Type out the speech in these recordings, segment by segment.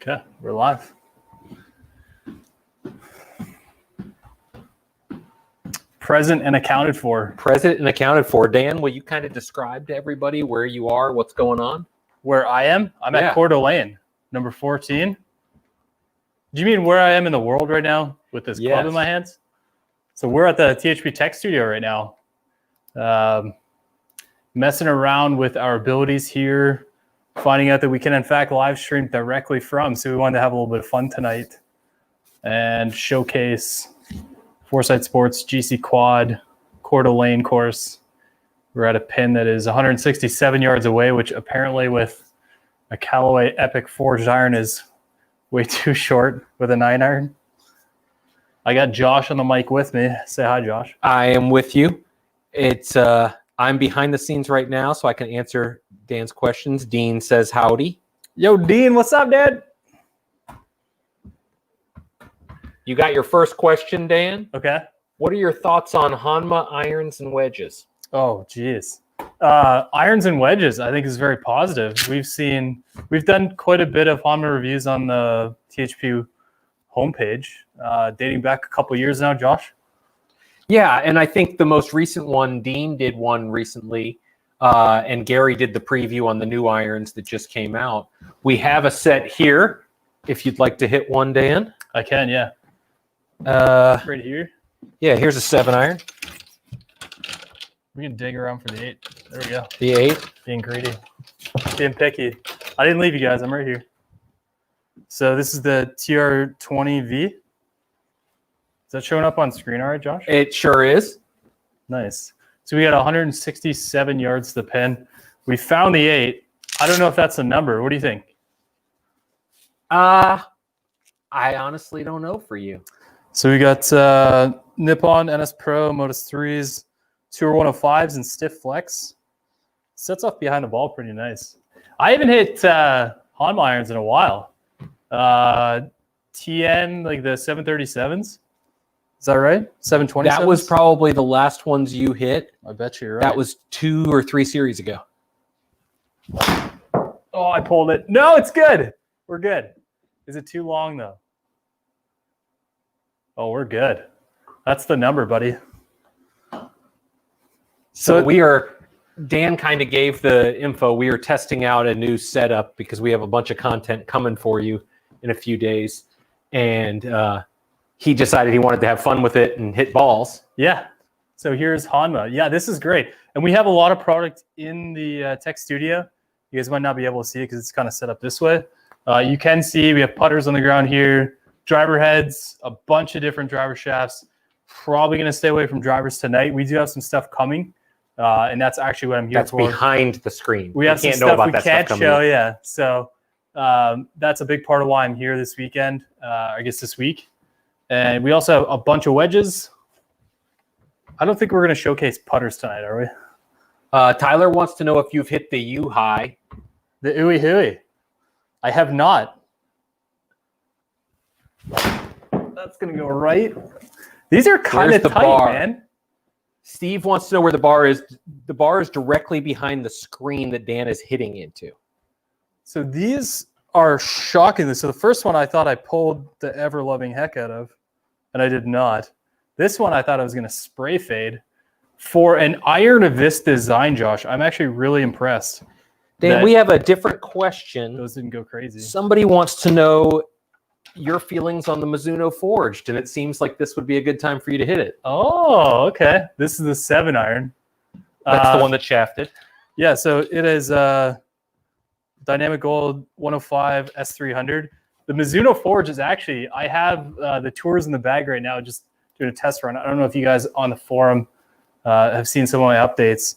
Okay, we're live. Present and accounted for. Present and accounted for. Dan, will you kind of describe to everybody where you are, what's going on? Where I am? I'm at Coeur d'Alene, number 14. Do you mean where I am in the world right now with this club in my hands? So we're at the THP Tech Studio right now. Messing around with our abilities here, finding out that we can in fact live stream directly from. So we wanted to have a little bit of fun tonight and showcase Foresight Sports GC Quad Coeur d'Alene course. We're at a pin that is 167 yards away, which apparently with a Callaway Epic forged iron is way too short with a 9-iron. I got Josh on the mic with me. Say hi, Josh. I am with you. It's I'm behind the scenes right now, so I can answer Dan's questions. Dean says howdy. Yo, Dean, what's up, Dad? You got your first question, Dan? Okay. What are your thoughts on Hanma irons and wedges? Oh, geez. Irons and wedges, I think, is very positive. We've done quite a bit of Hanma reviews on the THP homepage, dating back a couple years now, Josh. Yeah, and I think the most recent one, Dean did one recently, and Gary did the preview on the new irons that just came out. We have a set here, if you'd like to hit one, Dan. I can, yeah. Right here? Yeah, here's a 7-iron. We can dig around for the 8. There we go. The 8. Being greedy. Being picky. I didn't leave you guys. I'm right here. So this is the TR20V. Is that showing up on screen all right, Josh? It sure is. Nice. So we got 167 yards to the pin. We found the 8. I don't know if that's the number. What do you think? I honestly don't know for you. So we got Nippon NS Pro Modus 3s, Tour 105s, and stiff flex. Sets off behind the ball pretty nice. I haven't hit Hanma irons in a while. TN, like the 737s. Is that right? 720. That was probably the last ones you hit. I bet you're right. That was 2 or 3 series ago. Oh, I pulled it. No, it's good. We're good. Is it too long, though? Oh, we're good. That's the number, buddy. So Dan kind of gave the info. We are testing out a new setup because we have a bunch of content coming for you in a few days. And he decided he wanted to have fun with it and hit balls. Yeah. So here's Hanma. Yeah, this is great. And we have a lot of product in the tech studio. You guys might not be able to see it because it's kind of set up this way. You can see we have putters on the ground here, driver heads, a bunch of different driver shafts. Probably going to stay away from drivers tonight. We do have some stuff coming, and that's actually what I'm here for. That's behind the screen. We have some stuff we can't show, yeah. So that's a big part of why I'm here this weekend, I guess this week. And we also have a bunch of wedges. I don't think we're going to showcase putters tonight, are we? Tyler wants to know if you've hit the U-high. The ooey hooey. I have not. That's going to go right. These are kind of tight, man. Steve wants to know where the bar is. The bar is directly behind the screen that Dan is hitting into. So these are shocking. So the first one I thought I pulled the ever-loving heck out of, and I did not. This one I thought I was going to spray fade. For an iron of this design, Josh, I'm actually really impressed. Dan, we have a different question. Those didn't go crazy. Somebody wants to know your feelings on the Mizuno Forged, and it seems like this would be a good time for you to hit it. Oh, okay. This is the 7-iron. That's the one that shafted. Yeah, so it is Dynamic Gold 105 S300. The Mizuno Forge is actually, I have the tours in the bag right now, just doing a test run. I don't know if you guys on the forum have seen some of my updates.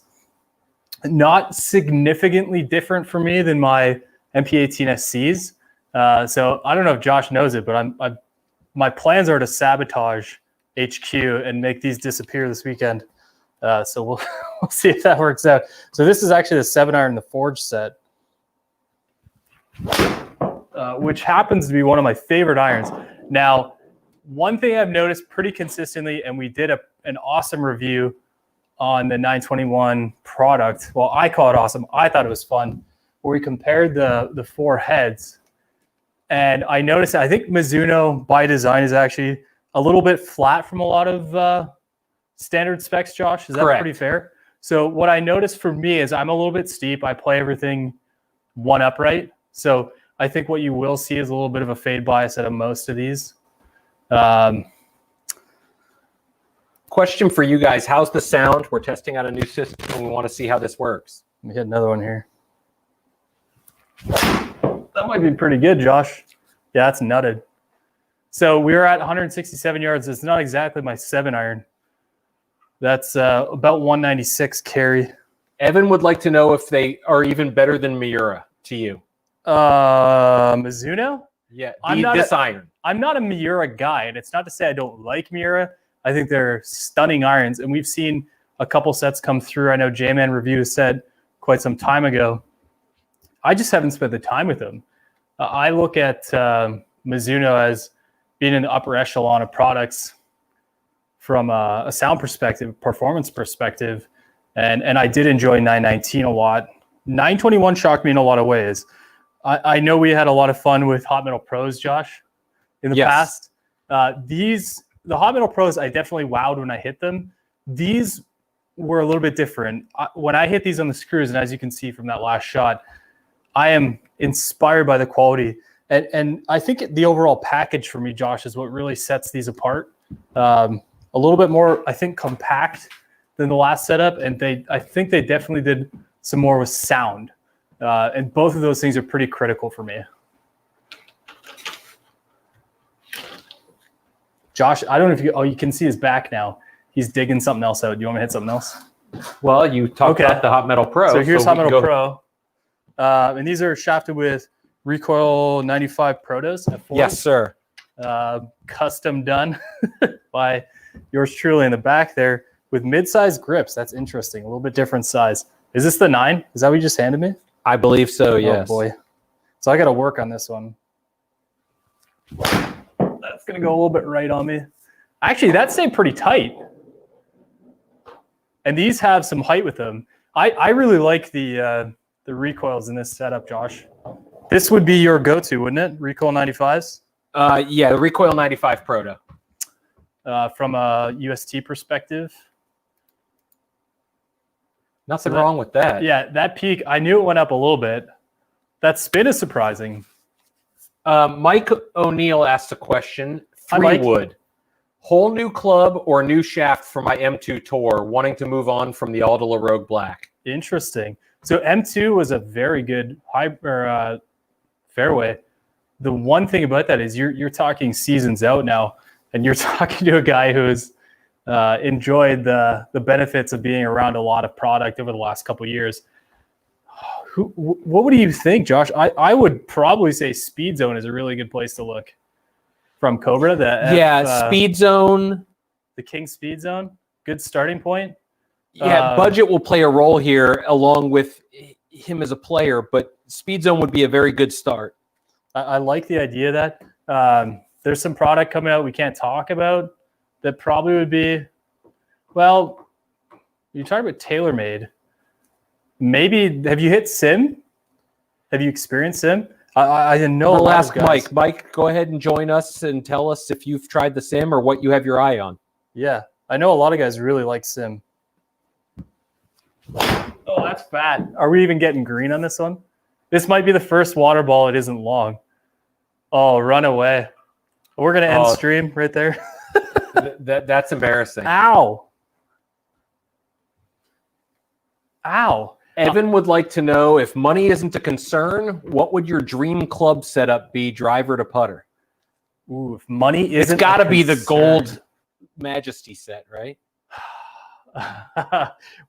Not significantly different for me than my MP18 SCs. So I don't know if Josh knows it, but my plans are to sabotage HQ and make these disappear this weekend. So we'll see if that works out. So this is actually the 7-iron, the Forge set, which happens to be one of my favorite irons. Now, one thing I've noticed pretty consistently, and we did an awesome review on the 921 product. Well, I call it awesome. I thought it was fun. Where we compared the 4 heads. And I noticed, I think Mizuno by design is actually a little bit flat from a lot of standard specs, Josh. Is that Correct. pretty fair? So what I noticed for me is I'm a little bit steep. I play everything one upright. So I think what you will see is a little bit of a fade bias out of most of these. Question for you guys. How's the sound? We're testing out a new system and we want to see how this works. Let me hit another one here. That might be pretty good, Josh. Yeah, that's nutted. So we were at 167 yards. It's not exactly my 7-iron. That's about 196 carry. Evan would like to know if they are even better than Miura to you. Mizuno? Yeah, I'm not this iron. I'm not a Miura guy, and it's not to say I don't like Miura. I think they're stunning irons, and we've seen a couple sets come through. I know J-Man Review said quite some time ago. I just haven't spent the time with them. I look at Mizuno as being in the upper echelon of products from a sound perspective, performance perspective, and I did enjoy 919 a lot. 921 shocked me in a lot of ways. I know we had a lot of fun with Hot Metal Pros, Josh, in the past. The Hot Metal Pros, I definitely wowed when I hit them. These were a little bit different. When I hit these on the screws, and as you can see from that last shot, I am inspired by the quality. And I think the overall package for me, Josh, is what really sets these apart. A little bit more, I think, compact than the last setup. And I think they definitely did some more with sound. And both of those things are pretty critical for me. Josh, I don't know if you can see his back now. He's digging something else out. Do you want me to hit something else? Well, you talked about the Hot Metal Pro. So here's Hot Metal Pro. And these are shafted with Recoil 95 Protos. F4s. Yes, sir. Custom done by yours truly in the back there with mid-size grips. That's interesting. A little bit different size. Is this the 9? Is that what you just handed me? I believe so, yes. Oh, boy. So I got to work on this one. That's going to go a little bit right on me. Actually, that stayed pretty tight. And these have some height with them. I really like the recoils in this setup, Josh. This would be your go-to, wouldn't it? Recoil 95s? Yeah, the Recoil 95 Proto. From a UST perspective. Nothing wrong with that. Yeah, that peak, I knew it went up a little bit. That spin is surprising. Mike O'Neill asked a question. Hi, Mike. Wood. Whole new club or new shaft for my M2 Tour, wanting to move on from the Aldila Rogue Black. Interesting. So M2 was a very good fairway. The one thing about that is you're talking seasons out now, and you're talking to a guy who's enjoyed the benefits of being around a lot of product over the last couple of years. What would you think, Josh? I would probably say Speed Zone is a really good place to look from Cobra. Speed Zone. The King Speed Zone, good starting point. Yeah, budget will play a role here along with him as a player, but Speed Zone would be a very good start. I like the idea that there's some product coming out we can't talk about that probably would be, well, you're talking about TaylorMade. Maybe, have you hit Sim? Have you experienced Sim? I didn't know. We'll ask Mike. Mike, go ahead and join us and tell us if you've tried the Sim or what you have your eye on. Yeah, I know a lot of guys really like Sim. Oh, that's fat. Are we even getting green on this one? This might be the first water ball. It isn't long. Oh, run away. We're going to end stream right there. That's embarrassing. Ow. Ow. Evan would like to know, if money isn't a concern, what would your dream club setup be, driver to putter? Ooh, if money isn't, it's got to be the gold Majesty set, right?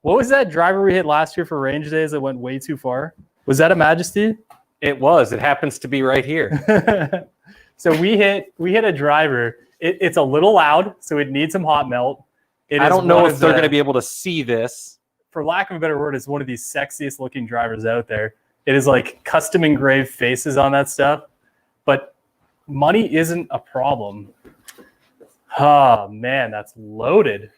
What was that driver we hit last year for range days that went way too far? Was that a Majesty? It was. It happens to be right here. So we hit a driver. It's a little loud, so it needs some hot melt. I don't know if they're going to be able to see this. For lack of a better word, it's one of these sexiest looking drivers out there. It is like custom engraved faces on that stuff, but money isn't a problem. Oh man, that's loaded.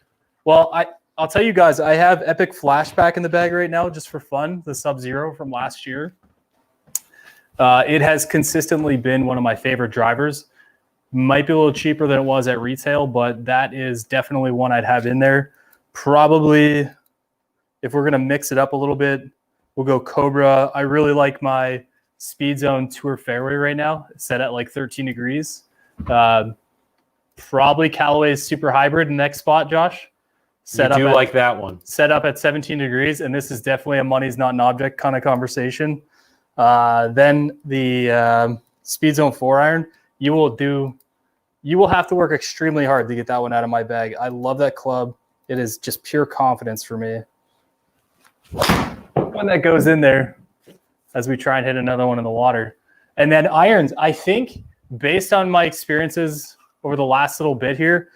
Well, I'll tell you guys, I have Epic Flashback in the bag right now just for fun, the Sub-Zero from last year. It has consistently been one of my favorite drivers. Might be a little cheaper than it was at retail, but that is definitely one I'd have in there. Probably, if we're going to mix it up a little bit, we'll go Cobra. I really like my Speed Zone Tour fairway right now. It's set at like 13 degrees. Probably Callaway's Super Hybrid in the next spot, Josh. Like that one. Set up at 17 degrees, and this is definitely a money's not an object kind of conversation. Then the Speed Zone 4-iron, you will have to work extremely hard to get that one out of my bag. I love that club. It is just pure confidence for me. When that goes in there, as we try and hit another one in the water. And then irons, I think, based on my experiences over the last little bit here,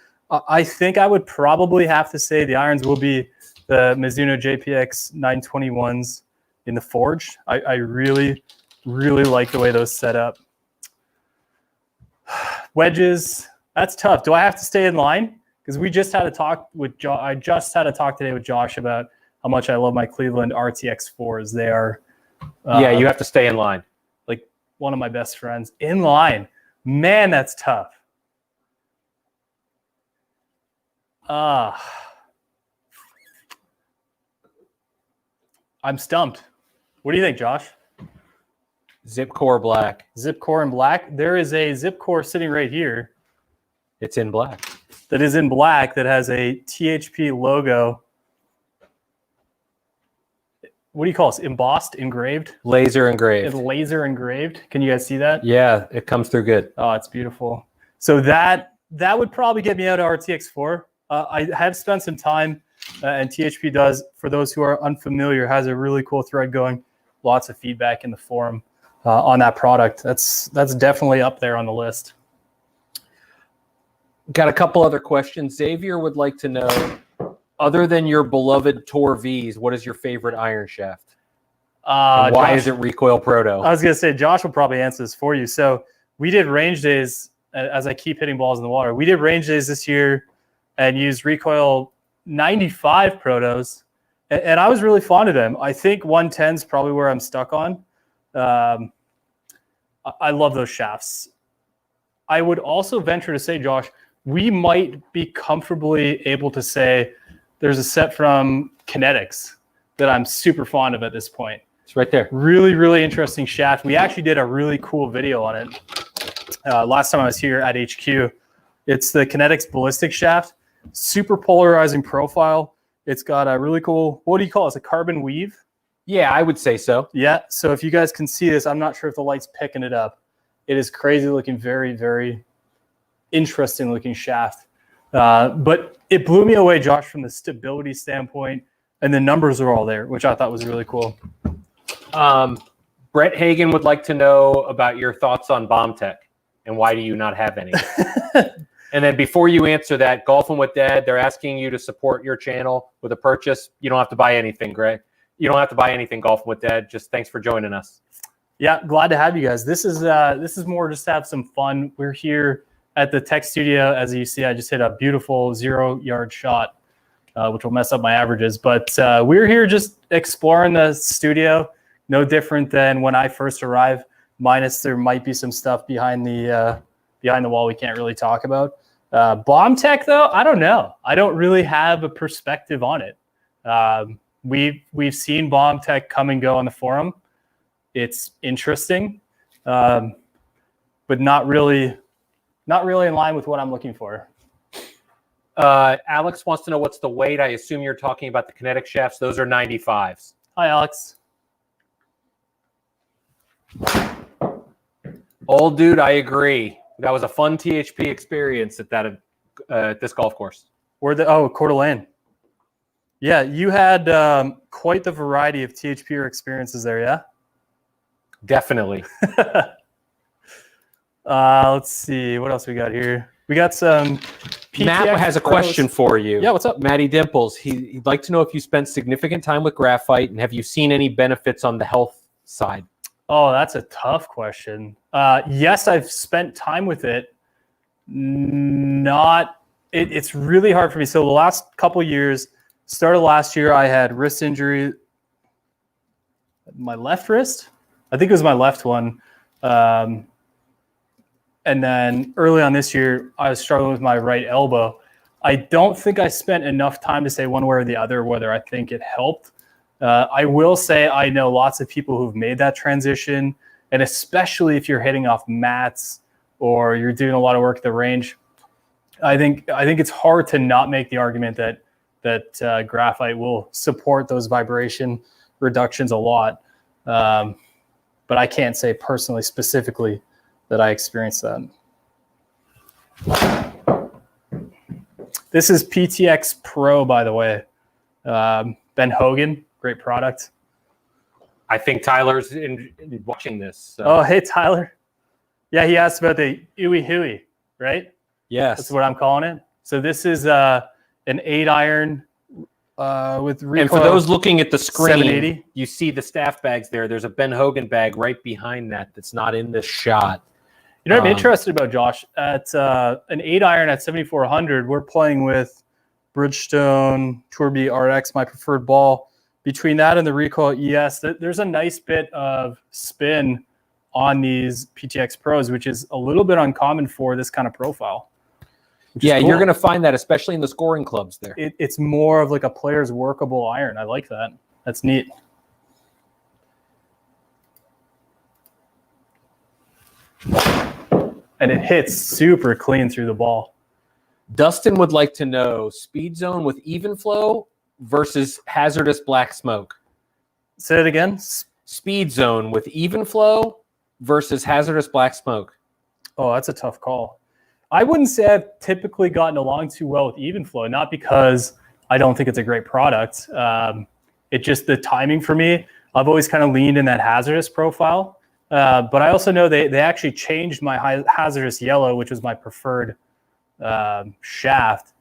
I think I would probably have to say the irons will be the Mizuno JPX 921s in the Forge. I really, really like the way those set up. Wedges, that's tough. Do I have to stay in line? Because we just had a talk with I just had a talk today with Josh about how much I love my Cleveland RTX 4s. They are you have to stay in line. Like one of my best friends. In line. Man, that's tough. I'm stumped. What do you think, Josh? Zip core black. Zip core in black. There is a zip core sitting right here. It's in black. That is in black that has a THP logo. What do you call this? Embossed, engraved? Laser engraved. It's laser engraved. Can you guys see that? Yeah, it comes through good. Oh, it's beautiful. So that would probably get me out of RTX 4. I have spent some time, and THP does, for those who are unfamiliar, has a really cool thread going. Lots of feedback in the forum on that product. That's definitely up there on the list. Got a couple other questions. Xavier would like to know, other than your beloved Tour V's, what is your favorite iron shaft? And why is it Recoil Proto? I was going to say, Josh will probably answer this for you. So we did range days, as I keep hitting balls in the water. We did range days this year and used Recoil 95 Protos. And I was really fond of them. I think 110 is probably where I'm stuck on. I love those shafts. I would also venture to say, Josh, we might be comfortably able to say there's a set from Kinetics that I'm super fond of at this point. It's right there. Really, really interesting shaft. We actually did a really cool video on it last time I was here at HQ. It's the Kinetics Ballistic Shaft. Super polarizing profile. It's got a really cool, what do you call it? It's a carbon weave. Yeah, I would say so. Yeah, so if you guys can see this, I'm not sure if the light's picking it up. It is crazy looking, very, very interesting looking shaft. But it blew me away, Josh, from the stability standpoint, and the numbers are all there, which I thought was really cool. Brett Hagen would like to know about your thoughts on Bomb Tech and why do you not have any? And then before you answer that, Golfing with Dad, they're asking you to support your channel with a purchase. You don't have to buy anything, Greg. You don't have to buy anything, Golfing with Dad. Just thanks for joining us. Yeah, glad to have you guys. This is more just to have some fun. We're here at the tech studio. As you see, I just hit a beautiful 0-yard shot, which will mess up my averages. But we're here just exploring the studio. No different than when I first arrived, minus there might be some stuff behind the wall we can't really talk about. Bomb Tech, though, I don't know. I don't really have a perspective on it. We've seen Bomb Tech come and go on the forum. It's interesting, but not really in line with what I'm looking for. Alex wants to know what's the weight. I assume you're talking about the kinetic shafts. Those are 95s. Hi, Alex. Old dude, I agree. That was a fun THP experience at this golf course. Coeur d'Alene. Yeah, you had quite the variety of THP experiences there, yeah? Definitely. Let's see. What else we got here? We got some PTX Matt has a question for you. Yeah, what's up? Matty Dimples. He'd like to know if you spent significant time with graphite and have you seen any benefits on the health side? Oh, that's a tough question. Yes, I've spent time with it. It's really hard for me. So the last couple of years, started last year, I had wrist injury. My left wrist? I think it was my left one. And then early on this year, I was struggling with my right elbow. I don't think I spent enough time to say one way or the other whether I think it helped. I will say I know lots of people who've made that transition, and especially if you're hitting off mats or you're doing a lot of work at the range, I think it's hard to not make the argument that graphite will support those vibration reductions a lot. But I can't say personally, specifically, that I experienced that. This is PTX Pro, by the way. Ben Hogan, great product. I think Tyler's watching this. So. Oh, hey, Tyler. Yeah, he asked about the Ooey Hooey, right? Yes. That's what I'm calling it. So this is an 8-iron with recoil. And for those looking at the screen, 780. you see the staff bags there. There's a Ben Hogan bag right behind that's not in this shot. You know what I'm interested about, Josh? At an 8-iron at 7,400, we're playing with Bridgestone Tour B RX, my preferred ball. Between that and the recoil ES, there's a nice bit of spin on these PTX Pros, which is a little bit uncommon for this kind of profile. Yeah, cool. You're going to find that, especially in the scoring clubs there. It's more of like a player's workable iron. I like that. That's neat. And it hits super clean through the ball. Dustin would like to know speed zone with even flow versus hazardous black smoke. Say it again. Speed zone with even flow versus hazardous black smoke. Oh, that's a tough call. I wouldn't say I've typically gotten along too well with even flow, not because I don't think it's a great product. It just the timing for me. I've always kind of leaned in that hazardous profile. But I also know they actually changed my hazardous yellow, which was my preferred shaft.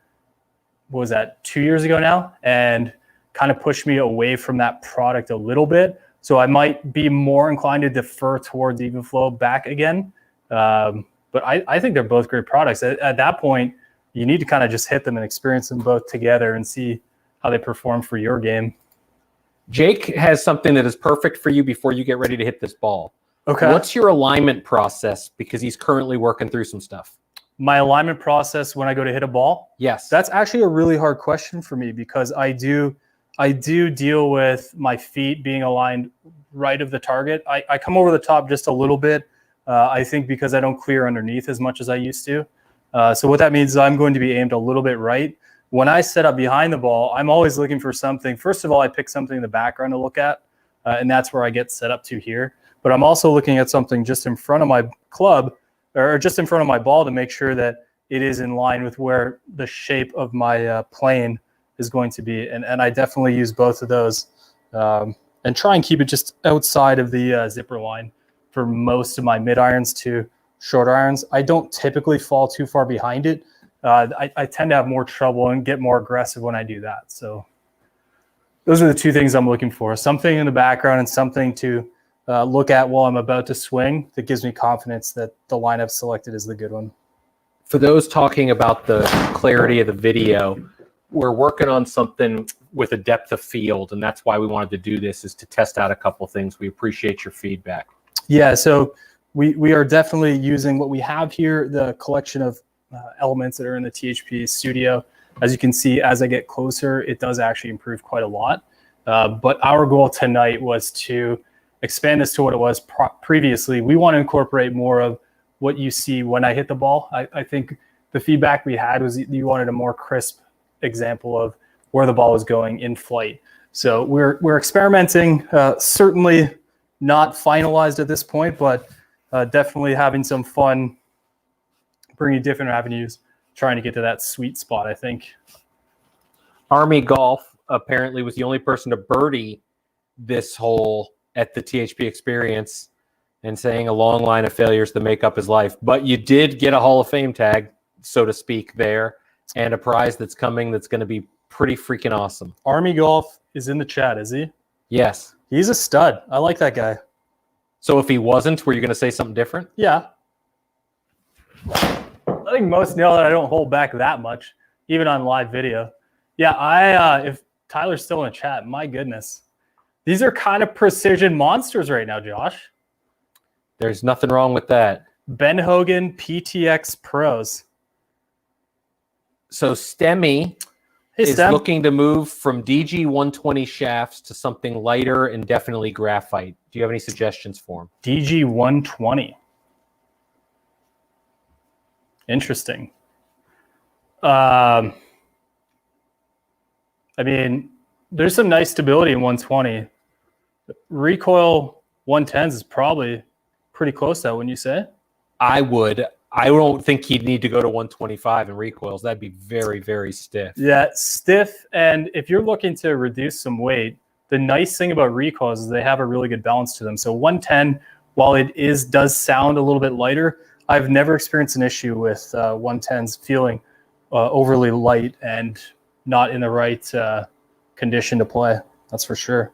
What was that, 2 years ago now? And kind of pushed me away from that product a little bit. So I might be more inclined to defer towards even flow back again. But I think they're both great products. At that point, you need to kind of just hit them and experience them both together and see how they perform for your game. Jake has something that is perfect for you before you get ready to hit this ball. Okay. What's your alignment process? Because he's currently working through some stuff. My alignment process when I go to hit a ball? Yes. That's actually a really hard question for me because I do deal with my feet being aligned right of the target. I come over the top just a little bit. I think because I don't clear underneath as much as I used to. So what that means is I'm going to be aimed a little bit right. When I set up behind the ball, I'm always looking for something. First of all, I pick something in the background to look at, and that's where I get set up to here. But I'm also looking at something just in front of my club or just in front of my ball to make sure that it is in line with where the shape of my plane is going to be. And I definitely use both of those and try and keep it just outside of the zipper line for most of my mid irons to short irons. I don't typically fall too far behind it. I tend to have more trouble and get more aggressive when I do that. So those are the two things I'm looking for. Something in the background and something to look at while I'm about to swing that gives me confidence that the line I've selected is the good one. For those talking about the clarity of the video, we're working on something with a depth of field, and that's why we wanted to do this, is to test out a couple things. We appreciate your feedback. Yeah, so we are definitely using what we have here, the collection of elements that are in the THP studio. As you can see, as I get closer, it does actually improve quite a lot. But our goal tonight was to expand this to what it was previously. We want to incorporate more of what you see when I hit the ball. I think the feedback we had was you wanted a more crisp example of where the ball was going in flight. So we're experimenting, certainly not finalized at this point, but definitely having some fun, bringing different avenues, trying to get to that sweet spot, I think. Army Golf apparently was the only person to birdie this hole at the THP experience, and saying a long line of failures to make up his life. But you did get a Hall of Fame tag, so to speak, there, and a prize that's coming that's going to be pretty freaking awesome. Army Golf is in the chat, is he? Yes. He's a stud. I like that guy. So if he wasn't, were you going to say something different? Yeah. I think most know that I don't hold back that much, even on live video. Yeah, if Tyler's still in the chat, my goodness. These are kind of precision monsters right now, Josh. There's nothing wrong with that. Ben Hogan PTX Pros. So Stemmy is Stem. looking to move from DG 120 shafts to something lighter and definitely graphite. Do you have any suggestions for him? DG 120. Interesting. I mean, there's some nice stability in 120. Recoil 110s is probably pretty close to that, wouldn't you say? I would. I don't think he'd need to go to 125 in recoils. That'd be very, very stiff. Yeah, stiff. And if you're looking to reduce some weight, the nice thing about recoils is they have a really good balance to them. So 110, while it does sound a little bit lighter, I've never experienced an issue with 110s feeling overly light and not in the right condition to play. That's for sure.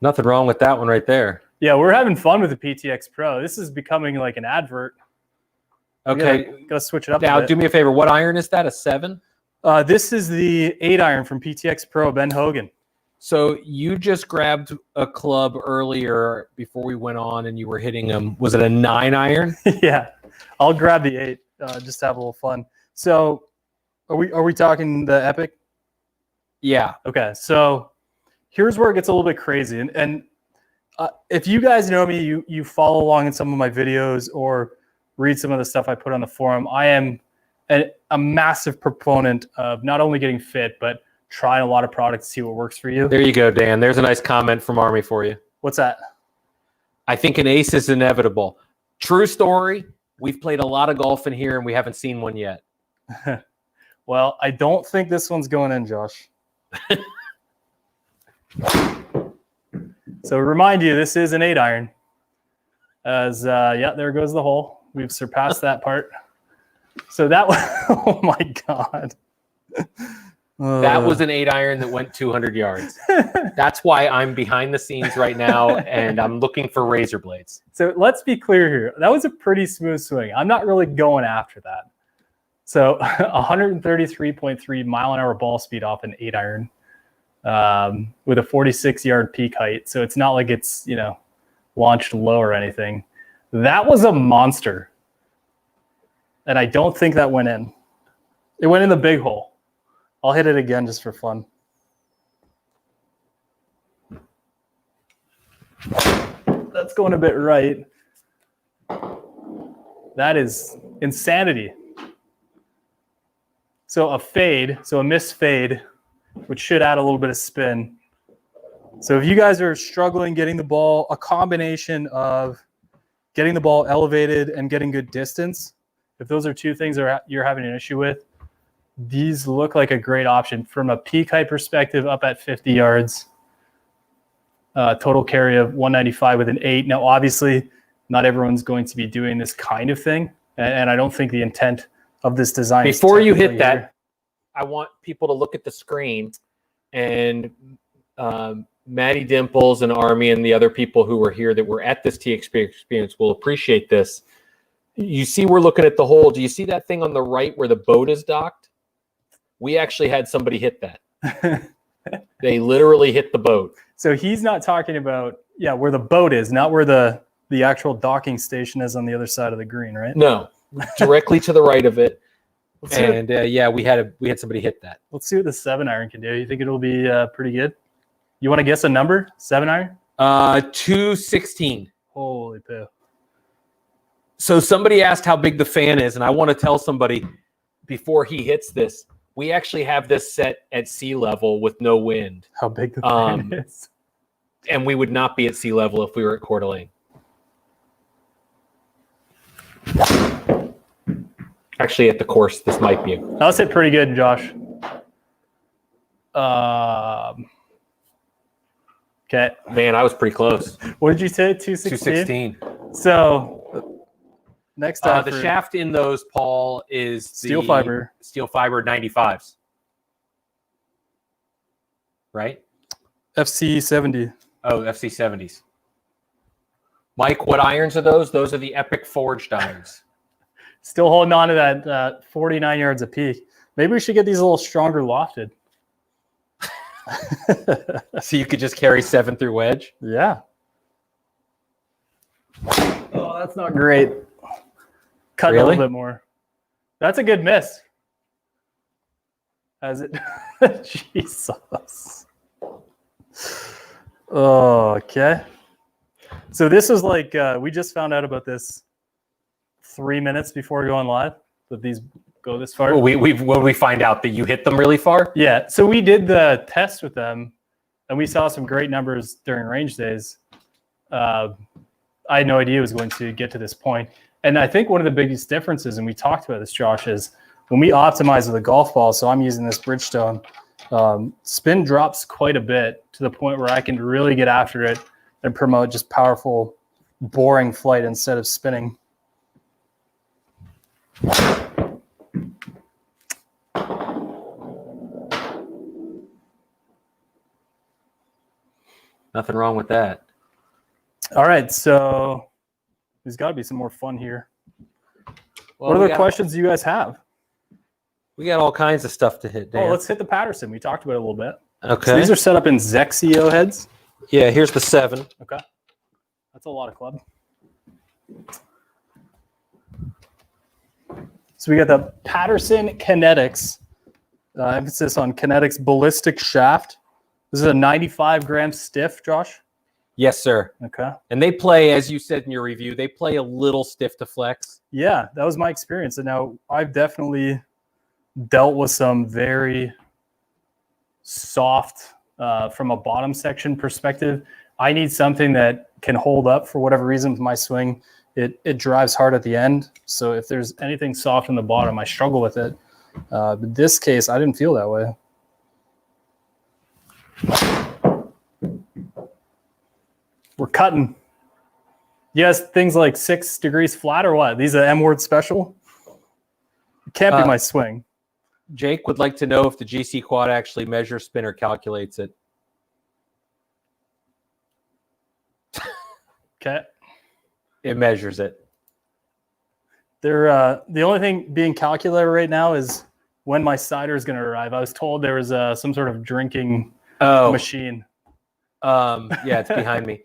Nothing wrong with that one right there. Yeah, we're having fun with the PTX Pro. This is becoming like an advert. Okay. Gotta switch it up. Now, do me a favor. What iron is that? A 7? This is the 8 iron from PTX Pro, Ben Hogan. So you just grabbed a club earlier before we went on and you were hitting them. Was it a 9 iron? Yeah, I'll grab the 8 just to have a little fun. So are we talking the Epic? Yeah. Okay, so here's where it gets a little bit crazy. And if you guys know me, you follow along in some of my videos or read some of the stuff I put on the forum, I am a massive proponent of not only getting fit, but trying a lot of products to see what works for you. There you go, Dan. There's a nice comment from Army for you. What's that? I think an ace is inevitable. True story. We've played a lot of golf in here and we haven't seen one yet. Well, I don't think this one's going in, Josh. So remind you, this is an 8 iron. As yeah, there goes the hole. We've surpassed that part. So that was, oh my God. That was an 8 iron that went 200 yards. That's why I'm behind the scenes right now and I'm looking for razor blades. So let's be clear here. That was a pretty smooth swing. I'm not really going after that. So 133.3 mile an hour ball speed off an 8 iron with a 46-yard peak height. So it's not like it's, launched low or anything. That was a monster. And I don't think that went in. It went in the big hole. I'll hit it again just for fun. That's going a bit right. That is insanity. So a missed fade, which should add a little bit of spin. So if you guys are struggling getting the ball, a combination of getting the ball elevated and getting good distance, if those are two things that you're having an issue with, these look like a great option from a peak height perspective up at 50 yards. Total carry of 195 with an 8. Now, obviously, not everyone's going to be doing this kind of thing. And I don't think the intent of this design Before you hit that, I want people to look at the screen and Maddie Dimples and Army and the other people who were here that were at this THP experience will appreciate this. You see we're looking at the hole. Do you see that thing on the right where the boat is docked? We actually had somebody hit that. They literally hit the boat. So he's not talking about, where the boat is, not where the actual docking station is on the other side of the green, right? No, directly to the right of it. And we had somebody hit that. Let's see what the 7 iron can do. You think it'll be pretty good? You want to guess a number? 7 iron? 216. Holy poo. So somebody asked how big the fan is, and I want to tell somebody before he hits this, we actually have this set at sea level with no wind. How big the fan is. And we would not be at sea level if we were at Coeur d'Alene. Actually, at the course, this might be. That was hit pretty good, Josh. Okay. Man, I was pretty close. What did you say? 216? 216. So next time. The shaft in those, Paul, is steel fiber 95s. Right? FC70. Oh, FC70s. Mike, what irons are those? Those are the Epic forged irons. Still holding on to that 49 yards a peak. Maybe we should get these a little stronger lofted. So you could just carry 7 through wedge. Yeah. Oh, that's not great. Cut a Really? little bit more. That's a good miss. Has it? Jesus. Oh, okay. So this was like, we just found out about this 3 minutes before going live, that these go this far. Well, we find out that you hit them really far. Yeah. So we did the test with them, and we saw some great numbers during range days. I had no idea it was going to get to this point. And I think one of the biggest differences, and we talked about this, Josh, is when we optimize with a golf ball, so I'm using this Bridgestone, spin drops quite a bit to the point where I can really get after it and promote just powerful, boring flight instead of spinning. Nothing wrong with that. All right, so there's got to be some more fun here. Well, what other questions do you guys have? We got all kinds of stuff to hit, Dan. Oh, let's hit the Patterson. We talked about it a little bit. Okay. So these are set up in Zexio heads. Yeah, here's the 7. Okay. That's a lot of club. So we got the Patterson Kinetics. Emphasis on Kinetics ballistic shaft. This is a 95 gram stiff, Josh. Yes, sir. Okay. And they play, as you said in your review, they play a little stiff to flex. Yeah, that was my experience. And now I've definitely dealt with some very soft from a bottom section perspective. I need something that can hold up for whatever reason with my swing. It drives hard at the end. So if there's anything soft in the bottom, I struggle with it. But this case, I didn't feel that way. We're cutting. Yes, things like 6 degrees flat or what? These are M-word special? It can't be my swing. Jake would like to know if the GC Quad actually measures spin or calculates it. Okay. It measures it. They're, the only thing being calculated right now is when my cider is going to arrive. I was told there was some sort of drinking machine. Yeah, it's behind me.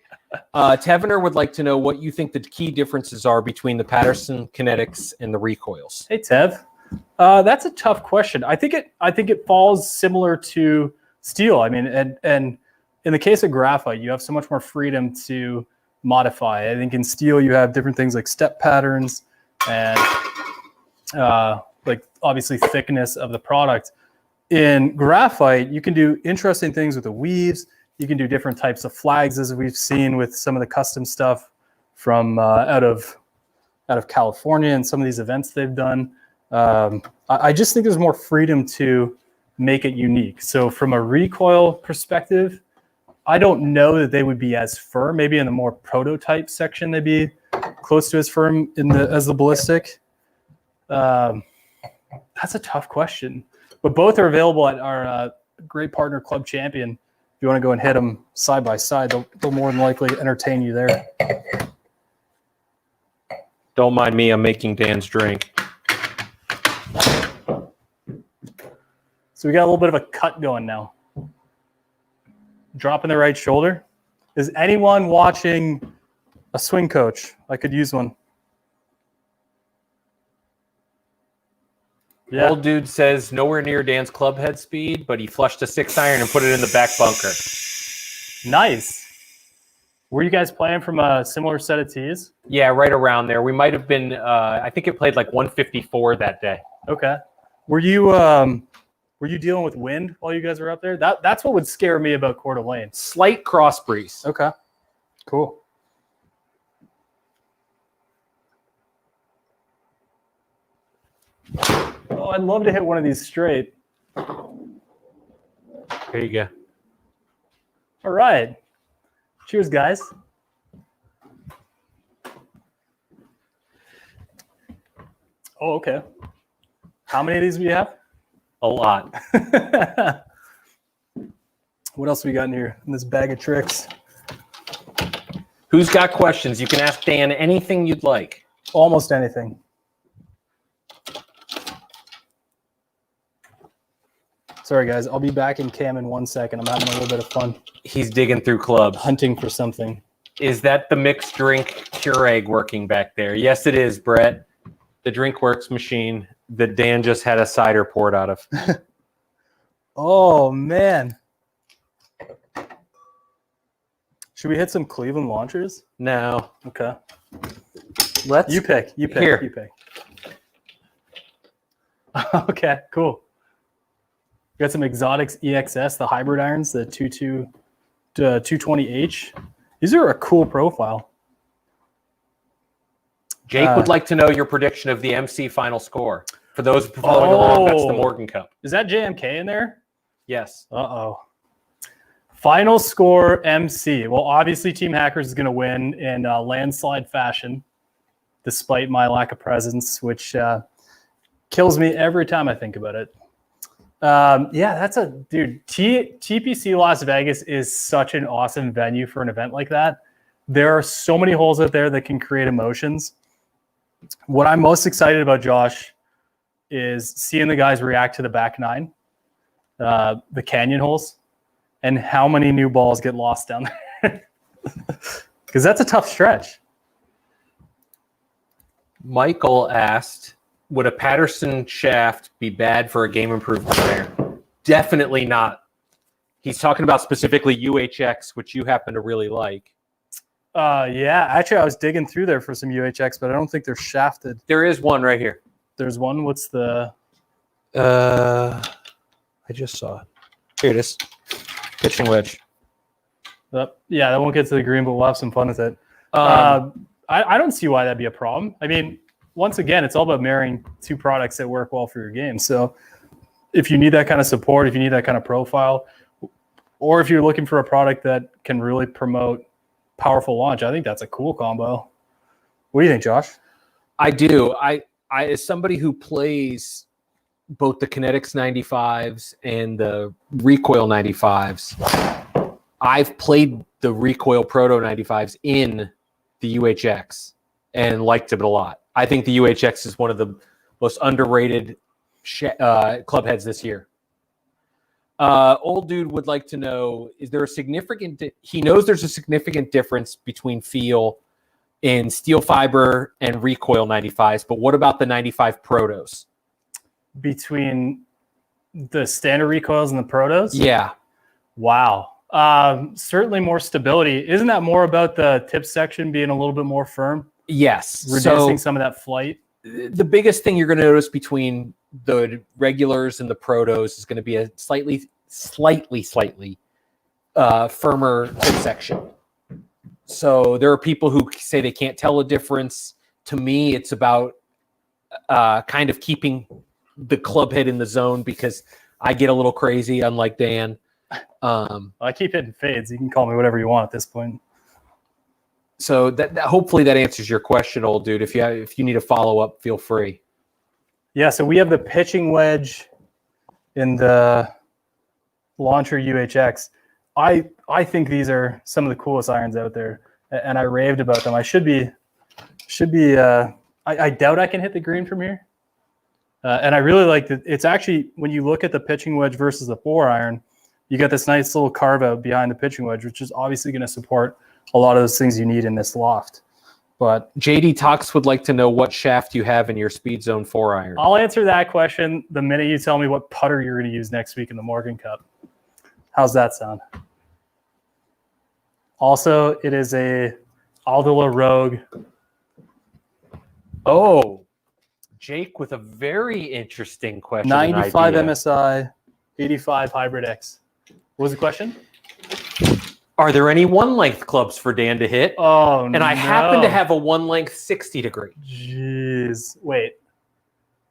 Tevener would like to know what you think the key differences are between the Patterson Kinetics and the recoils. Hey, Tev. That's a tough question. I think it falls similar to steel. I mean, and in the case of graphite, you have so much more freedom to modify. I think in steel, you have different things like step patterns and like obviously thickness of the product. In graphite, you can do interesting things with the weaves. You can do different types of flags, as we've seen with some of the custom stuff from out of California and some of these events they've done. I just think there's more freedom to make it unique. So from a recoil perspective, I don't know that they would be as firm. Maybe in the more prototype section, they'd be close to as firm as the ballistic. That's a tough question. But both are available at our great partner, Club Champion. If you want to go and hit them side by side, they'll more than likely entertain you there. Don't mind me, I'm making Dan's drink. So we got a little bit of a cut going now. Dropping the right shoulder. Is anyone watching a swing coach? I could use one. Yeah. Old dude says nowhere near Dan's club head speed, but he flushed a 6-iron and put it in the back bunker. Nice. Were you guys playing from a similar set of tees? Yeah, right around there. We might have been, I think it played like 154 that day. Okay. Were you dealing with wind while you guys were up there? That's what would scare me about Coeur d'Alene. Slight cross breeze. Okay. Cool. Oh, I'd love to hit one of these straight. Here you go. All right. Cheers, guys. Oh, okay. How many of these do we have? A lot. What else we got in here in this bag of tricks? Who's got questions? You can ask Dan anything you'd like. Almost anything. Sorry, guys. I'll be back in cam in 1 second. I'm having a little bit of fun He's digging through clubs. hunting for something. Is that the mixed drink Keurig working back there? Yes, it is, Brett. The DrinkWorks machine that Dan just had a cider poured out of. Oh, man. Should we hit some Cleveland launchers? No. Okay. Let's. You pick. Here. You pick. Okay, cool. We got some Exotics EXS, the hybrid irons, the 220H. These are a cool profile. Jake would like to know your prediction of the MC final score. For those following along, that's the Morgan Cup. Is that JMK in there? Yes. Uh-oh. Final score MC. Well, obviously Team Hackers is going to win in landslide fashion, despite my lack of presence, which kills me every time I think about it. Yeah, that's a dude. TPC Las Vegas is such an awesome venue for an event like that. There are so many holes out there that can create emotions. What I'm most excited about, Josh, is seeing the guys react to the back nine, the canyon holes, and how many new balls get lost down there. Because that's a tough stretch. Michael asked, would a Patterson shaft be bad for a game improvement there? Definitely not. He's talking about specifically UHX, which you happen to really like. Yeah, actually, I was digging through there for some UHX, but I don't think they're shafted. There is one right here. There's one. What's the? I just saw it. Here it is. Pitching wedge. Yeah, that won't get to the green, but we'll have some fun with it. I don't see why that'd be a problem. I mean, once again, it's all about marrying two products that work well for your game. So if you need that kind of support, if you need that kind of profile, or if you're looking for a product that can really promote powerful launch, I think that's a cool combo. What do you think, Josh? I do. I as somebody who plays both the Kinetics 95s and the Recoil 95s, I've played the Recoil Proto 95s in the UHX and liked it a lot. I think the UHX is one of the most underrated club heads this year. Old dude would like to know, is there a significant, he knows there's a significant difference between feel in steel fiber and Recoil 95s, but what about the 95 Protos? Between the standard recoils and the protos? Yeah. Wow. Certainly more stability. Isn't that more about the tip section being a little bit more firm? Yes. Reducing some of that flight? The biggest thing you're going to notice between the regulars and the protos is going to be a slightly firmer tip section. So there are people who say they can't tell a difference. To me, it's about kind of keeping the club head in the zone because I get a little crazy, unlike Dan. I keep hitting fades. You can call me whatever you want at this point. So that hopefully that answers your question, old dude. If you need a follow up, feel free. Yeah. So we have the pitching wedge in the launcher UHX. I think these are some of the coolest irons out there, and I raved about them. I should be. I doubt I can hit the green from here. And I really like that. It's actually, when you look at the pitching wedge versus the 4-iron, you got this nice little carve out behind the pitching wedge, which is obviously going to support a lot of those things you need in this loft. But JD Tox would like to know what shaft you have in your Speed Zone 4-iron. I'll answer that question the minute you tell me what putter you're going to use next week in the Morgan Cup. How's that sound? Also, it is a Aldila Rogue. Oh, Jake with a very interesting question. 95 MSI, 85 Hybrid X. What was the question? Are there any one-length clubs for Dan to hit? Oh, and I happen to have a one-length 60 degree. Jeez. Wait.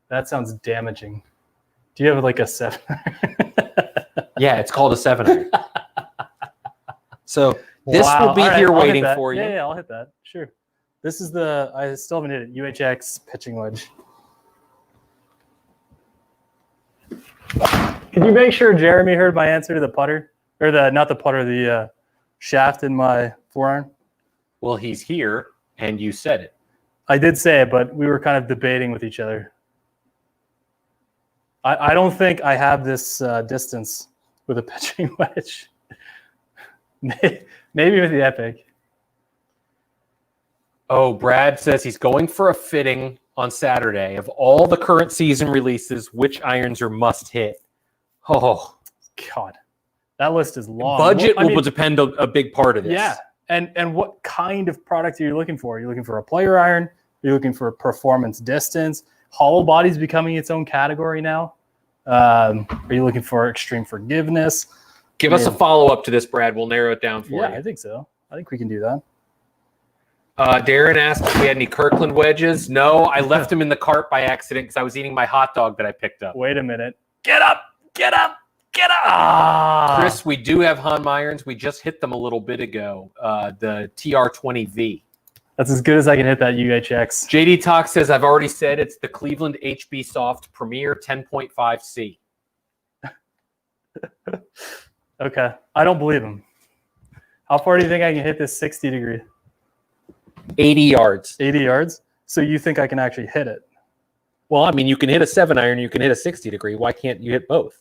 That sounds damaging. Do you have like a 7? Yeah, it's called a 7. So this will be here waiting for you. Yeah, I'll hit that. Sure. This is I still haven't hit it, UHX pitching wedge. Can you make sure Jeremy heard my answer to the putter? Or not the putter, the shaft in my 4-iron? Well, he's here, and you said it. I did say it, but we were kind of debating with each other. I don't think I have this distance with a pitching wedge. Maybe with the Epic. Oh, Brad says he's going for a fitting on Saturday. Of all the current season releases, which irons are must hit? Oh, God. That list is long. Budget will depend on a big part of this. Yeah. And what kind of product are you looking for? Are you looking for a player iron? Are you looking for performance distance? Hollow body's becoming its own category now. Are you looking for extreme forgiveness? Give us a follow-up to this, Brad. We'll narrow it down for you. Yeah, I think so. I think we can do that. Darren asked if we had any Kirkland wedges. No, I left them in the cart by accident because I was eating my hot dog that I picked up. Wait a minute. Get up! Get up! Get up! Ah. Chris, we do have Hanm irons. We just hit them a little bit ago. The TR20V. That's as good as I can hit that UHX. JD Talk says, I've already said it's the Cleveland HB Soft Premier 10.5C. Okay. I don't believe him. How far do you think I can hit this 60 degree? 80 yards. 80 yards? So you think I can actually hit it? Well, I mean, you can hit a 7 iron, you can hit a 60 degree. Why can't you hit both?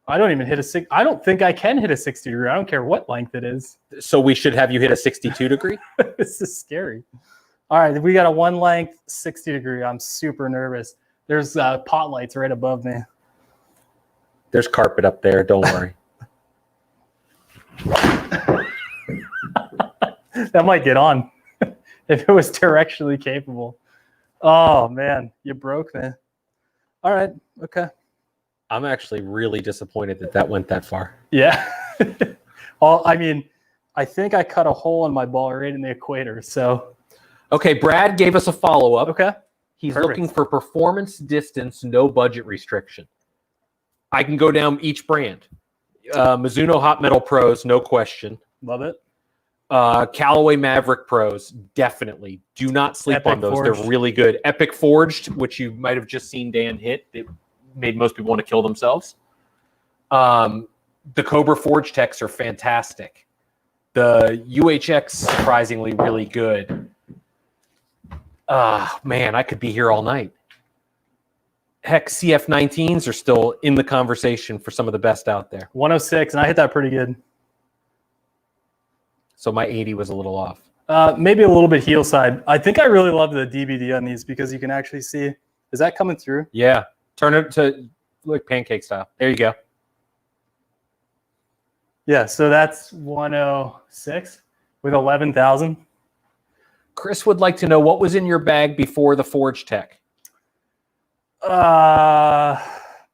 I don't even hit a 6. I don't think I can hit a 60 degree. I don't care what length it is. So we should have you hit a 62 degree? This is scary. All right, we got a one length 60 degree. I'm super nervous. There's pot lights right above me. There's carpet up there. Don't worry. That might get on if it was directionally capable. Oh, man, you broke me. All right, okay. I'm actually really disappointed that went that far. Yeah. Well, I mean, I think I cut a hole in my ball right in the equator. So, okay, Brad gave us a follow-up. Okay. He's Perfect. looking for performance distance, no budget restriction. I can go down each brand. Mizuno Hot Metal Pros, no question. Love it. Callaway Maverick Pros, definitely. Do not sleep Epic on those. Forged. They're really good. Epic Forged, which you might have just seen Dan hit. It made most people want to kill themselves. The Cobra Forge Techs are fantastic. The UHX, surprisingly, really good. Man, I could be here all night. Heck, CF19s are still in the conversation for some of the best out there. 106, and I hit that pretty good. So my 80 was a little off. Maybe a little bit heel side. I think I really love the DBD on these because you can actually see. Is that coming through? Yeah. Turn it to like pancake style. There you go. Yeah, so that's 106 with 11,000. Chris would like to know what was in your bag before the Forge Tech.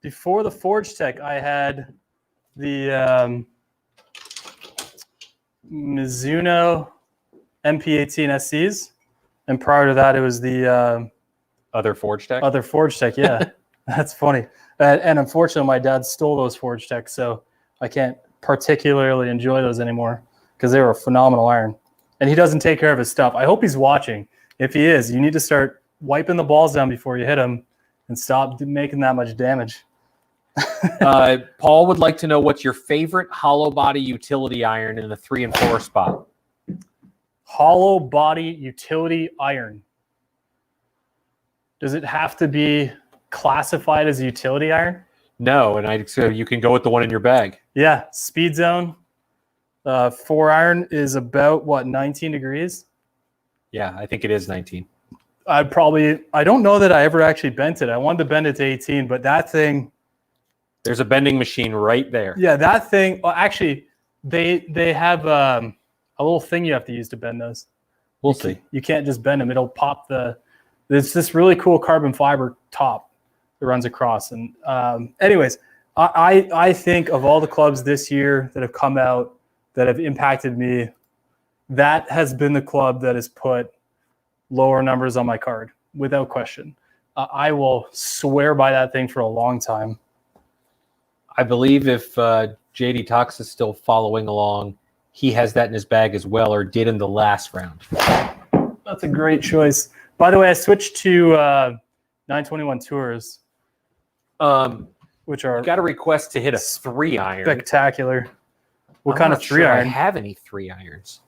Before the Forge Tech, I had the Mizuno MP18 SCs, and prior to that, it was the Other Forge Tech? other Forge Tech. Yeah, that's funny. And unfortunately, my dad stole those Forge Techs, so I can't particularly enjoy those anymore because they were a phenomenal iron. And he doesn't take care of his stuff. I hope he's watching. If he is, you need to start wiping the balls down before you hit them and stop making that much damage. Paul would like to know what's your favorite hollow body utility iron in the 3 and 4 spot. Hollow body utility iron. Does it have to be classified as a utility iron? No, and so you can go with the one in your bag. Yeah, Speed Zone 4 iron is about, 19 degrees? Yeah, I think it is 19. I don't know that I ever actually bent it. I wanted to bend it to 18, but that thing... There's a bending machine right there. Yeah, that thing... Well, actually, they have a little thing you have to use to bend those. We'll see. You can't just bend them. It'll pop the... There's this really cool carbon fiber top that runs across. And anyways, I think of all the clubs this year that have come out that have impacted me, that has been the club that has put lower numbers on my card, without question. I will swear by that thing for a long time. I believe if JD Tox is still following along, he has that in his bag as well, or did in the last round. That's a great choice. By the way, I switched to 921 Tours, which are got a request to hit a 3 iron. spectacular. What kind of 3 iron? I have any 3 irons.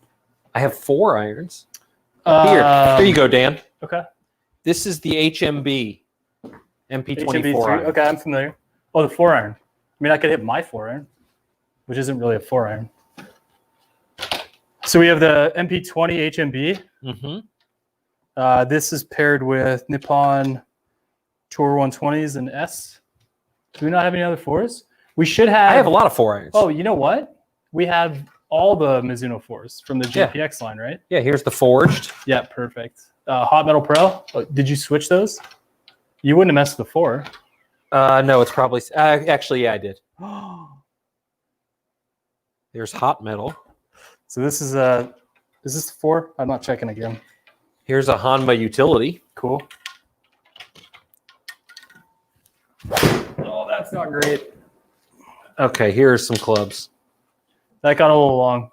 I have 4 irons. Here you go, Dan. Okay. This is the HMB, MP24. HMB3. Okay, I'm familiar. Oh, the 4-iron. I mean, I could hit my 4-iron, which isn't really a 4-iron. So we have the MP20 HMB. Mm-hmm. This is paired with Nippon Tour 120s and S. Do we not have any other 4s? We should have. I have a lot of 4-irons. Oh, you know what? We have all the Mizuno 4s from the Yeah. JPX line, right? Yeah, here's the forged. Yeah, perfect. Hot Metal Pro. Oh, did you switch those? You wouldn't have messed with the 4. No, it's probably actually, yeah, I did. There's hot metal. So this is this the 4? I'm not checking again. Here's a Hanma utility. Cool. Oh, that's not great. Okay, here's some clubs. That got a little long.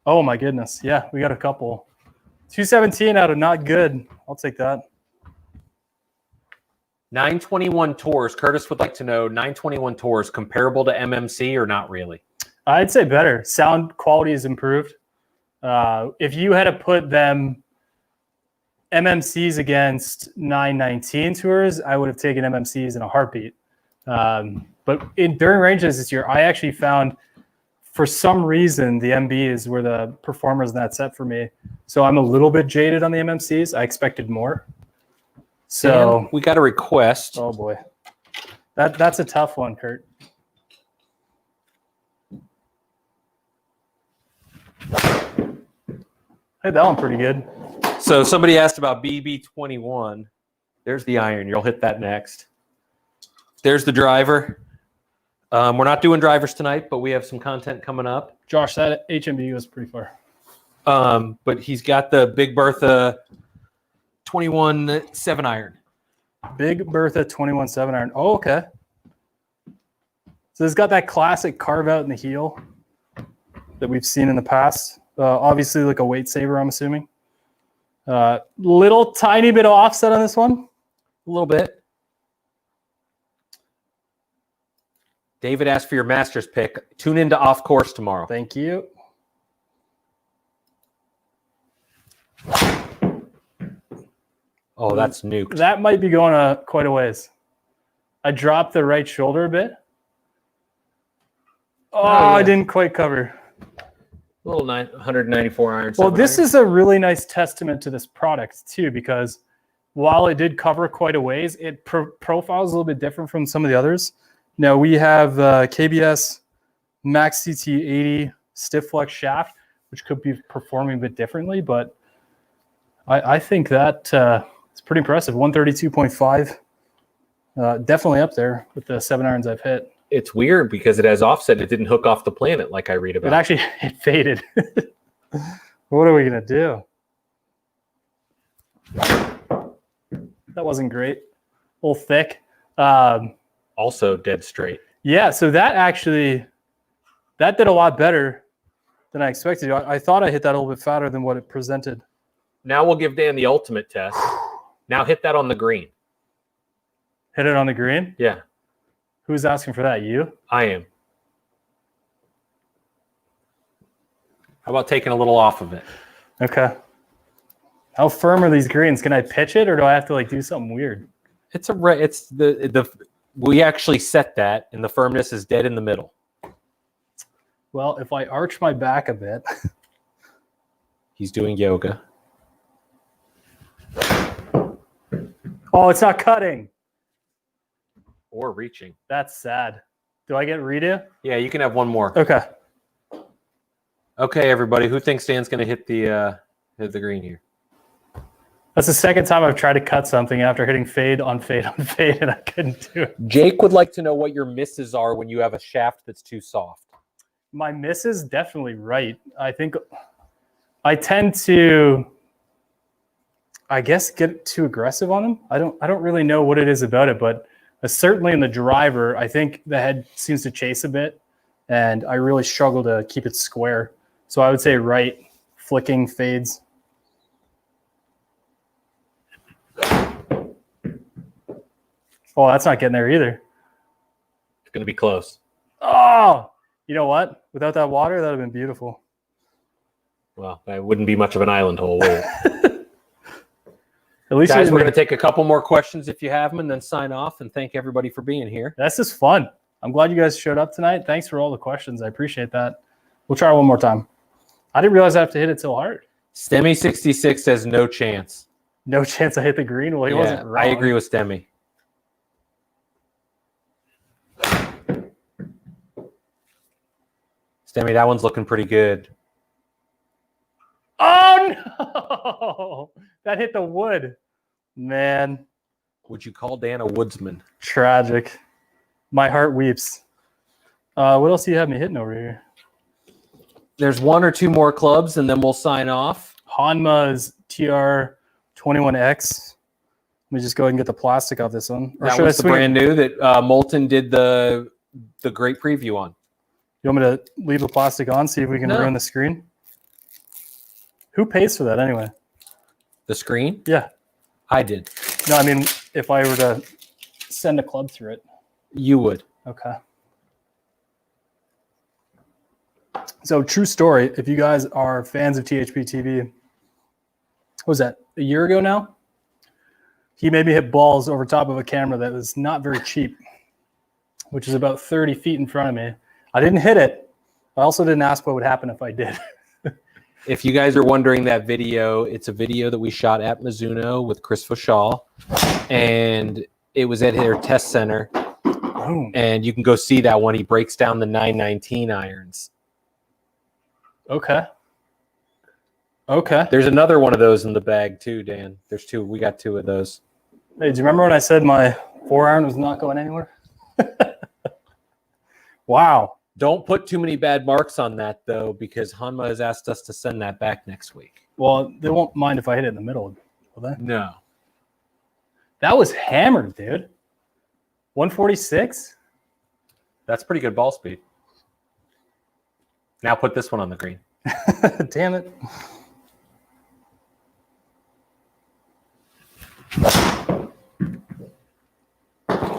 Oh my goodness. Yeah, we got a couple. 217 out of not good. I'll take that. 921 Tours. Curtis would like to know 921 Tours comparable to MMC or not really? I'd say better. Sound quality is improved. If you had to put them MMCs against 919 Tours, I would have taken MMCs in a heartbeat. But during ranges this year, I actually found, for some reason, the MBs were the performers in that set for me. So I'm a little bit jaded on the MMCs. I expected more. So and we got a request. oh boy, that's a tough one, Kurt. Hey, that one pretty good. So somebody asked about BB21. There's the iron. You'll hit that next. There's the driver. We're not doing drivers tonight, but we have some content coming up. Josh, that HMB was pretty far. But he's got the Big Bertha 21 7-iron. Big Bertha 21 7-iron. Oh, okay. So it's got that classic carve out in the heel that we've seen in the past. Obviously, like a weight saver, I'm assuming. Little tiny bit of offset on this one. A little bit. David asked for your Masters pick. Tune into Off Course tomorrow. Thank you. Oh, that's nuked. That might be going quite a ways. I dropped the right shoulder a bit. Oh, yeah. I didn't quite cover. Little 194 iron. Well, this is a really nice testament to this product too, because while it did cover quite a ways, it profiles a little bit different from some of the others. Now we have KBS Max CT 80 stiff flex shaft, which could be performing a bit differently, but I think that it's pretty impressive. 132.5, definitely up there with the 7-irons I've hit. It's weird because it has offset. It didn't hook off the planet like I read about. It faded. What are we gonna do? That wasn't great. A little thick. Also dead straight. Yeah, so that did a lot better than I expected. I thought I hit that a little bit fatter than what it presented. Now we'll give Dan the ultimate test. Now hit that on the green. Hit it on the green? Yeah. Who's asking for that? You? I am. How about taking a little off of it? Okay. How firm are these greens? Can I pitch it, or do I have to like do something weird? It's we actually set that, and the firmness is dead in the middle. Well, if I arch my back a bit. He's doing yoga. Oh, it's not cutting. Or reaching. That's sad. Do I get redo? Yeah, you can have one more. Okay. Okay, everybody. Who thinks Dan's going to hit the green here? That's the second time I've tried to cut something after hitting fade on fade on fade, and I couldn't do it. Jake would like to know what your misses are when you have a shaft that's too soft. My miss is definitely right. I think I tend to, I guess, get too aggressive on them. I don't really know what it is about it, but certainly in the driver, I think the head seems to chase a bit, and I really struggle to keep it square. So I would say right, flicking fades. Oh, that's not getting there either. It's going to be close. Oh, you know what? Without that water, that would have been beautiful. Well, that wouldn't be much of an island hole, would it? At least Guys, we're going to take a couple more questions if you have them and then sign off and thank everybody for being here. That's just fun. I'm glad you guys showed up tonight. Thanks for all the questions. I appreciate that. We'll try one more time. I didn't realize I have to hit it so hard. Stemmy66 says no chance. No chance I hit the green? Well, he wasn't wrong. I agree with Stemmy. Stemmy, that one's looking pretty good. Oh, no! That hit the wood. Man. Would you call Dan a woodsman? Tragic. My heart weeps. What else do you have me hitting over here? There's one or two more clubs, and then we'll sign off. Hanma's TR21X. Let me just go ahead and get the plastic off this one. That was the brand new that Moulton did the great preview on. You want me to leave the plastic on, see if we can ruin the screen? Who pays for that anyway? The screen? Yeah. I did. No, I mean, if I were to send a club through it. You would. Okay. So, true story. If you guys are fans of THP TV, what was that, a year ago now? He made me hit balls over top of a camera that was not very cheap, which is about 30 feet in front of me. I didn't hit it. I also didn't ask what would happen if I did. If you guys are wondering that video, it's a video that we shot at Mizuno with Chris Fauchal, and it was at their test center. Boom. And you can go see that one. He breaks down the 919 irons. Okay. Okay. There's another one of those in the bag too, Dan. There's two. We got two of those. Hey, do you remember when I said my 4-iron was not going anywhere? Wow. Don't put too many bad marks on that, though, because Hanma has asked us to send that back next week. Well, they won't mind if I hit it in the middle, will they? No. That was hammered, dude. 146? That's pretty good ball speed. Now put this one on the green. Damn it.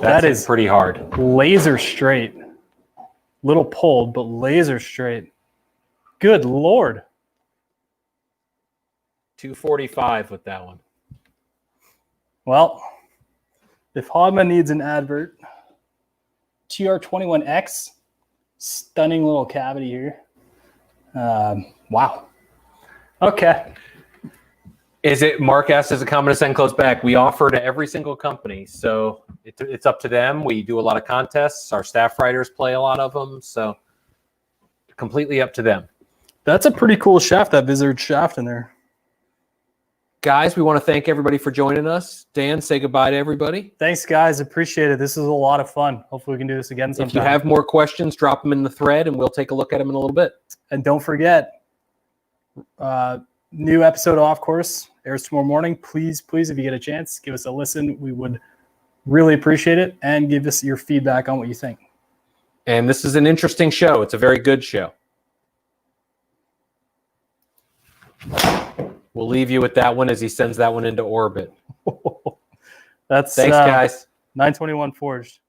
That is pretty hard. Laser straight. Little pulled, but laser straight. Good Lord. 245 with that one. Well, if Hogman needs an advert, TR21X, stunning little cavity here. Wow. Okay. Is it Mark asked, is it common to send clothes back? We offer to every single company, so it's up to them. We do a lot of contests. Our staff writers play a lot of them, so completely up to them. That's a pretty cool shaft, that Vizard shaft in there. Guys, we want to thank everybody for joining us. Dan, say goodbye to everybody. Thanks, guys. Appreciate it. This is a lot of fun. Hopefully we can do this again sometime. If you have more questions, drop them in the thread, and we'll take a look at them in a little bit. And don't forget, new episode Off Course airs tomorrow morning. Please, if you get a chance, give us a listen. We would really appreciate it, and give us your feedback on what you think. And this is an interesting show. It's a very good show. We'll leave you with that one as he sends that one into orbit. Thanks, guys. 921 Forged.